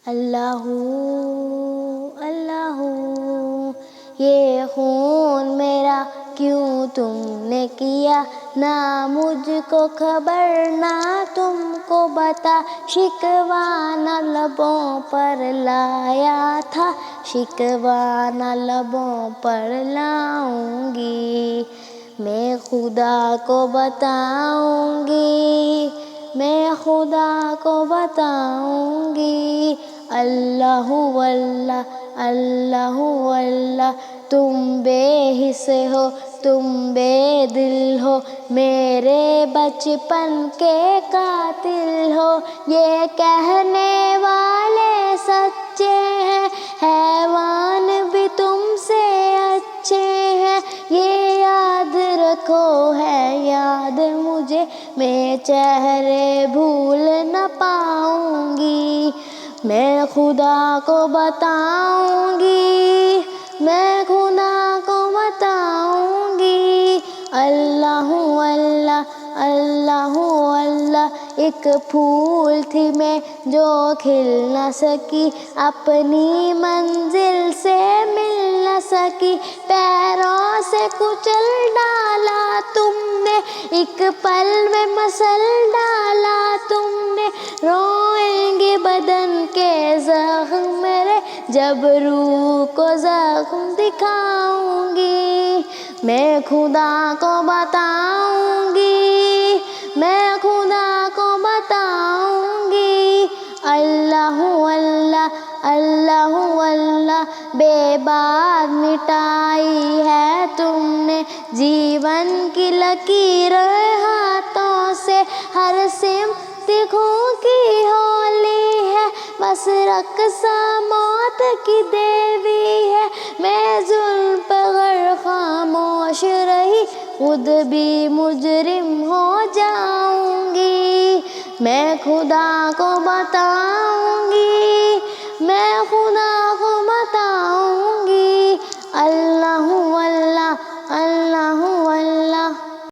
اللہ اللہ یہ خون میرا کیوں تم نے کیا، نہ مجھ کو خبر نہ تم کو بتا، شکوہ نہ لبوں پر لایا تھا، شکوہ نہ لبوں پر لاؤں گی، میں خدا کو بتاؤں گی، میں خدا کو بتاؤں گی۔ اللہ اللہ اللہ اللہ تم بے حس ہو، تم بے دل ہو، میرے بچپن کے قاتل ہو، یہ کہنے والے سچے ہیں، حیوان بھی تم سے اچھے ہیں، یہ یاد رکھو ہے یاد مجھے، میں چہرے بھول نہ پاؤں گی، میں خدا کو بتاؤں گی، میں خدا کو بتاؤں گی۔ اللہ اللہ اللہ اللہ ایک پھول تھی میں جو کھل نہ سکی، اپنی منزل سے مل نہ سکی، پیروں سے کچل ڈالا تم نے، ایک پل میں مسل ڈالا تم نے، روئیں گے بدن کے زخم میرے جب روح کو زخم دکھاؤں گی، میں خدا کو بتاؤں گی، میں خدا کو بتاؤں گی۔ اللہ اللہ اللہ اللہ بے بات مٹائی ہے تم نے، جیون کی لکیریں ہاتھوں سے، ہر سمت خون کی ہولی ہے، بس رقص موت کی دیوی ہے، میں ظلم پہ غرق خاموش رہی، خود بھی مجرم ہو جاؤں گی، میں خدا کو بتاؤں